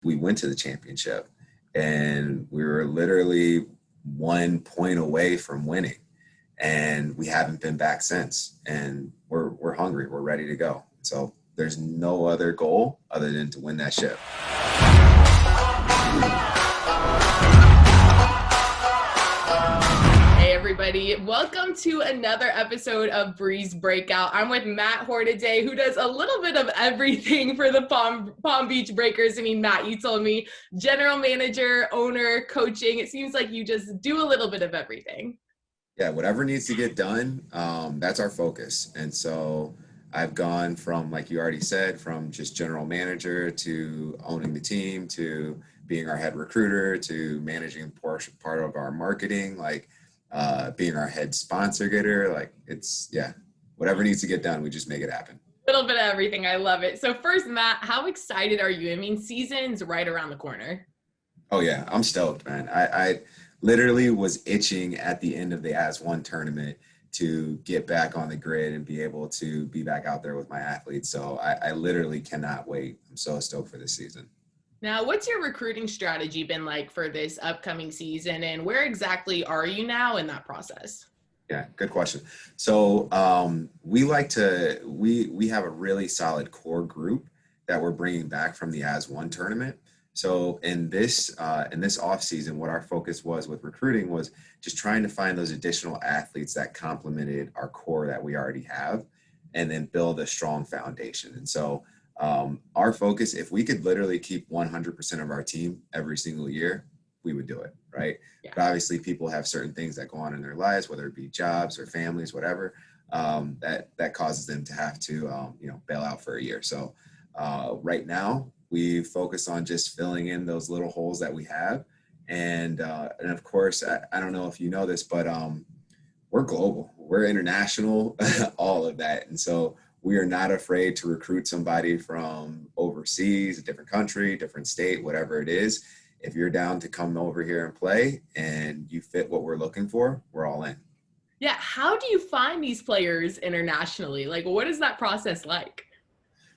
we went to the championship, and we were literally 1 point away from winning, and we haven't been back since. And we're hungry. We're ready to go. So there's no other goal other than to win that ship. Hey everybody, welcome to another episode of Bree's Breakout. I'm with Matt Hornaday, who does a little bit of everything for the Palm Beach Breakers. I mean, Matt, you told me general manager, owner, coaching. It seems like you just do a little bit of everything. Yeah, whatever needs to get done, that's our focus. And so I've gone from, like you already said, from just general manager to owning the team to being our head recruiter to managing part of our marketing, being our head sponsor getter. Whatever needs to get done, we just make it happen. A little bit of everything. I love it. So first, Matt, how excited are you? I mean, season's right around the corner. Oh yeah, I'm stoked, man. I literally was itching at the end of the As One tournament to get back on the grid and be able to be back out there with my athletes. So I literally cannot wait. I'm so stoked for this season. Now, what's your recruiting strategy been like for this upcoming season, and where exactly are you now in that process? Yeah, good question. So we have a really solid core group that we're bringing back from the As One tournament. So in this off season, what our focus was with recruiting was just trying to find those additional athletes that complemented our core that we already have, and then build a strong foundation. And so our focus, if we could literally keep 100% of our team every single year, we would do it, right? Yeah. But obviously people have certain things that go on in their lives, whether it be jobs or families, whatever, that causes them to have to, bail out for a year. So right now we focus on just filling in those little holes that we have. And of course, I don't know if you know this, but we're global, we're international, all of that. And so we are not afraid to recruit somebody from overseas, a different country, different state, whatever it is. If you're down to come over here and play and you fit what we're looking for, we're all in. Yeah. How do you find these players internationally? Like, what is that process like?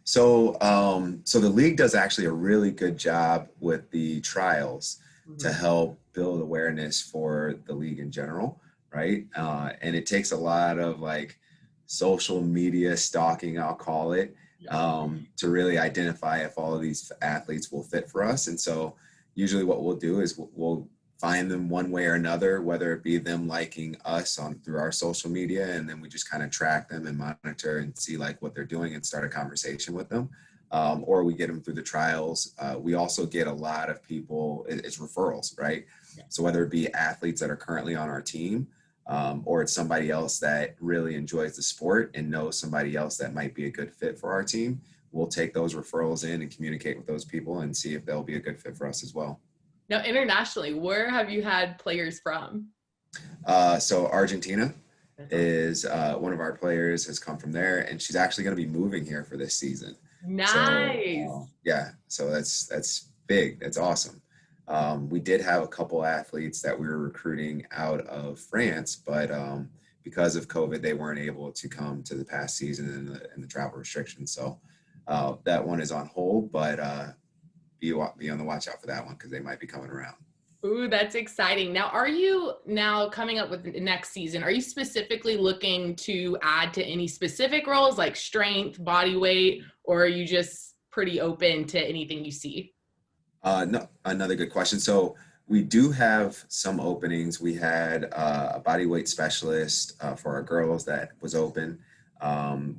So the league does actually a really good job with the trials to help build awareness for the league in general, right? And it takes a lot of social media stalking, I'll call it, to really identify if all of these athletes will fit for us. And so usually what we'll do is we'll find them one way or another, whether it be them liking us through our social media, and then we just kind of track them and monitor and see what they're doing and start a conversation with them. Or we get them through the trials. We also get a lot of people, it's referrals, right? Yeah. So whether it be athletes that are currently on our team, or it's somebody else that really enjoys the sport and knows somebody else that might be a good fit for our team, we'll take those referrals in and communicate with those people and see if they'll be a good fit for us as well. Now, internationally, where have you had players from? So Argentina is one of our players has come from there, and she's actually going to be moving here for this season. Nice. So that's big. That's awesome. We did have a couple athletes that we were recruiting out of France, but because of COVID, they weren't able to come to the past season and the travel restrictions. So that one is on hold, but be on the watch out for that one because they might be coming around. Ooh, that's exciting. Now, are you now coming up with the next season? Are you specifically looking to add to any specific roles like strength, body weight, or are you just pretty open to anything you see? No, another good question. So we do have some openings. We had a body weight specialist for our girls that was open.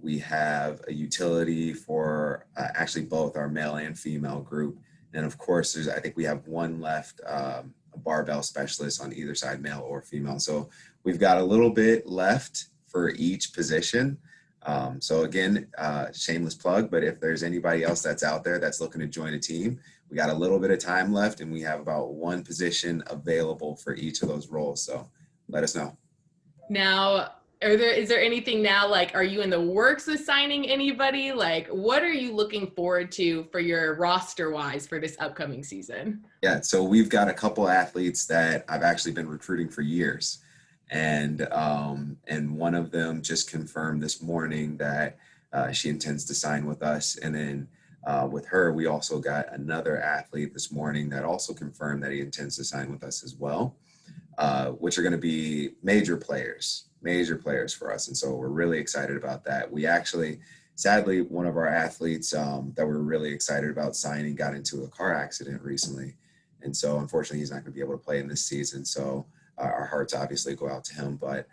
We have a utility for actually both our male and female group. And of course, I think we have one left, a barbell specialist on either side, male or female. So we've got a little bit left for each position. So again, shameless plug, but if there's anybody else that's out there that's looking to join a team, we got a little bit of time left and we have about one position available for each of those roles. So let us know. Now, is there anything now, are you in the works of signing anybody? What are you looking forward to for your roster wise for this upcoming season? Yeah, so we've got a couple athletes that I've actually been recruiting for years. And one of them just confirmed this morning that she intends to sign with us. And then with her, we also got another athlete this morning that also confirmed that he intends to sign with us as well, which are going to be major players for us. And so we're really excited about that. We actually, sadly, one of our athletes that we're really excited about signing got into a car accident recently. And so unfortunately, he's not going to be able to play in this season. So our hearts obviously go out to him, but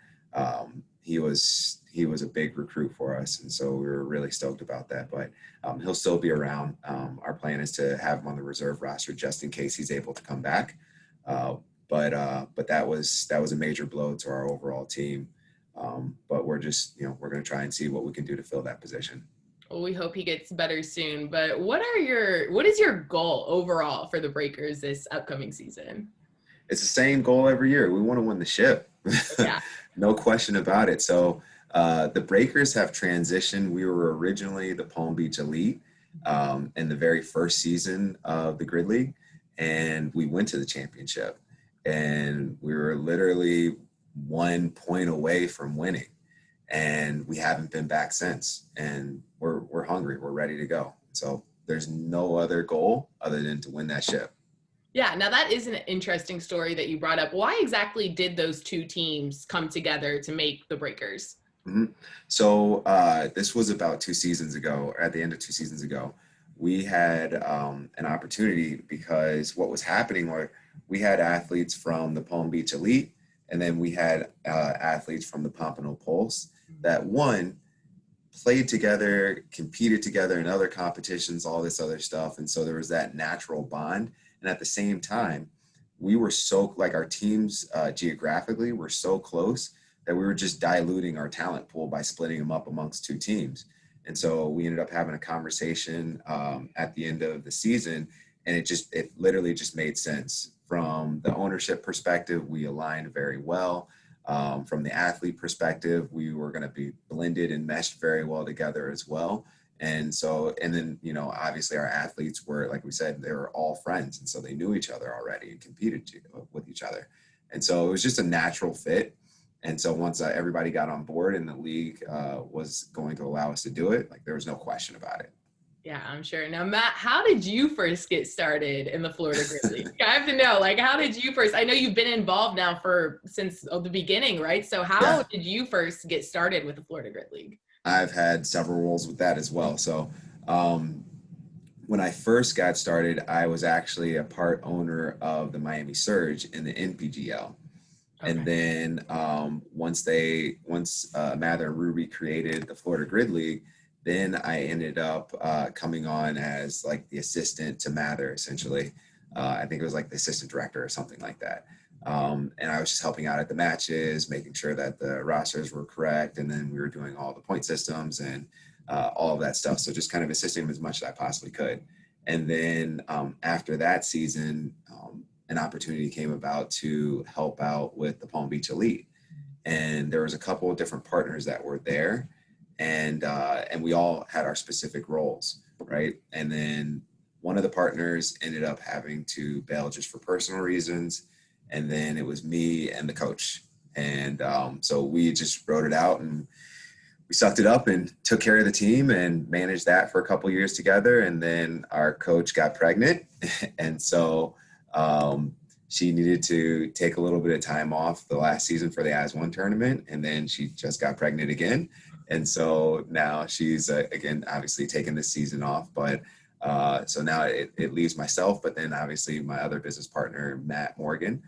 he was a big recruit for us. And so we were really stoked about that, but he'll still be around. Our plan is to have him on the reserve roster just in case he's able to come back. But that was a major blow to our overall team. But we're just, we're going to try and see what we can do to fill that position. Well, we hope he gets better soon. But what is your goal overall for the Breakers this upcoming season? It's the same goal every year. We want to win the ship. Yeah. No question about it. So the Breakers have transitioned. We were originally the Palm Beach Elite in the very first season of the Grid League, and we went to the championship. And we were literally 1 point away from winning, and we haven't been back since. And we're hungry. We're ready to go. So there's no other goal other than to win that ship. Yeah, now that is an interesting story that you brought up. Why exactly did those two teams come together to make the Breakers? Mm-hmm. So this was about 2 seasons ago, or at the end of 2 seasons ago. We had an opportunity because what was happening were we had athletes from the Palm Beach Elite, and then we had athletes from the Pompano Pulse that played together, competed together in other competitions, all this other stuff. And so there was that natural bond. And at the same time, we were our teams geographically were so close that we were just diluting our talent pool by splitting them up amongst 2 teams. And so we ended up having a conversation at the end of the season, and it literally just made sense. From the ownership perspective, we aligned very well. From the athlete perspective, we were going to be blended and meshed very well together as well. And then, obviously our athletes were, like we said, they were all friends. And so they knew each other already and competed with each other. And so it was just a natural fit. And so once everybody got on board and the league was going to allow us to do it, there was no question about it. Yeah, I'm sure. Now, Matt, how did you first get started in the Florida Grid League? I have to know, how did you first? I know you've been involved now since the beginning, right? So how did you first get started with the Florida Grid League? I've had several roles with that as well. So when I first got started, I was actually a part owner of the Miami Surge in the NPGL. Okay. And then once Mather and Ruby created the Florida Grid League, then I ended up coming on as the assistant to Mather, essentially. I think it was the assistant director or something like that. And I was just helping out at the matches, making sure that the rosters were correct. And then we were doing all the point systems and all of that stuff. So just kind of assisting them as much as I possibly could. And then after that season, an opportunity came about to help out with the Palm Beach Elite. And there was a couple of different partners that were there. And we all had our specific roles, right? And then one of the partners ended up having to bail just for personal reasons. And then it was me and the coach. And so we just wrote it out and we sucked it up and took care of the team and managed that for a couple of years together. And then our coach got pregnant. And so she needed to take a little bit of time off the last season for the AS1 tournament. And then she just got pregnant again. And so now she's, again, obviously taking this season off. But so now it leaves myself, but then obviously my other business partner, Matt Morgan,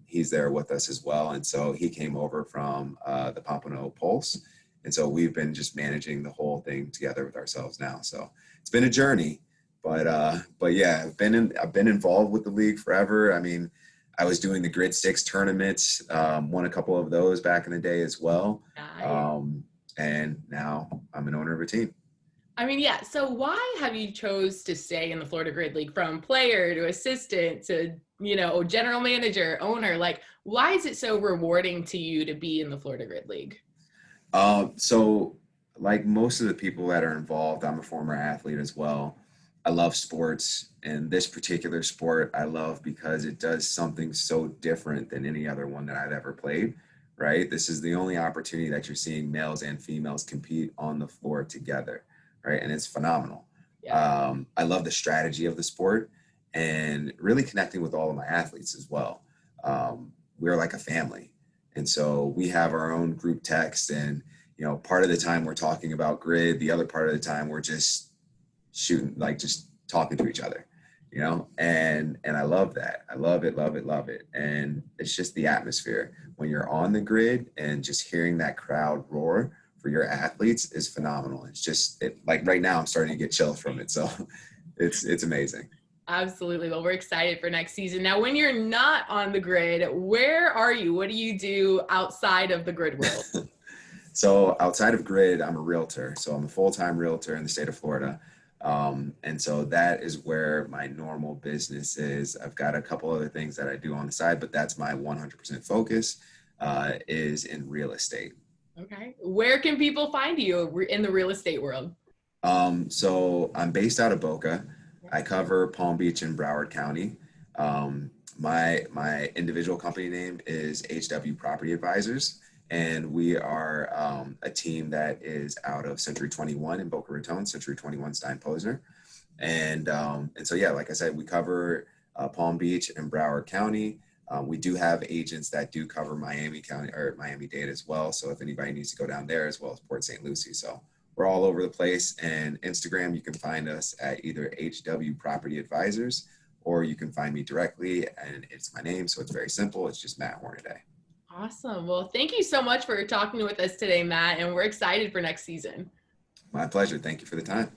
he's there with us as well. And so he came over from the Pompano Pulse. And so we've been just managing the whole thing together with ourselves now. So it's been a journey, but yeah, I've been involved with the league forever. I mean, I was doing the Grid 6 tournaments, won a couple of those back in the day as well. And now I'm an owner of a team. I mean, yeah. So why have you chose to stay in the Florida Grid League from player to assistant to, general manager, owner? Why is it so rewarding to you to be in the Florida Grid League? So like most of the people that are involved, I'm a former athlete as well. I love sports, and this particular sport I love because it does something so different than any other one that I've ever played, right? This is the only opportunity that you're seeing males and females compete on the floor together, right? And it's phenomenal. Yeah. I love the strategy of the sport and really connecting with all of my athletes as well. We're like a family. And so we have our own group text, and, part of the time we're talking about grid, the other part of the time we're just shooting, like just talking to each other, and I love that. I love it, love it, love it. And it's just the atmosphere when you're on the grid, and just hearing that crowd roar for your athletes is phenomenal. It's just like right now I'm starting to get chills from it. So it's amazing. Absolutely. Well, we're excited for next season. Now, when you're not on the grid, where are you? What do you do outside of the grid world? So outside of grid, I'm a realtor. So I'm a full-time realtor in the state of Florida. And so that is where my normal business is. I've got a couple other things that I do on the side, but that's my 100% focus, is in real estate. Okay. Where can people find you in the real estate world? So I'm based out of Boca. I cover Palm Beach and Broward County. My individual company name is HW Property Advisors, and we are a team that is out of Century 21 in Boca Raton, Century 21 Stein Posner, and so yeah, like I said, we cover Palm Beach and Broward County. We do have agents that do cover Miami County or Miami-Dade as well. So if anybody needs to go down there, as well as Port St. Lucie, so we're all over the place. And Instagram, you can find us at either HW Property Advisors, or you can find me directly, and it's my name. So it's very simple. It's just Matt Hornaday. Awesome. Well, thank you so much for talking with us today, Matt, and we're excited for next season. My pleasure. Thank you for the time.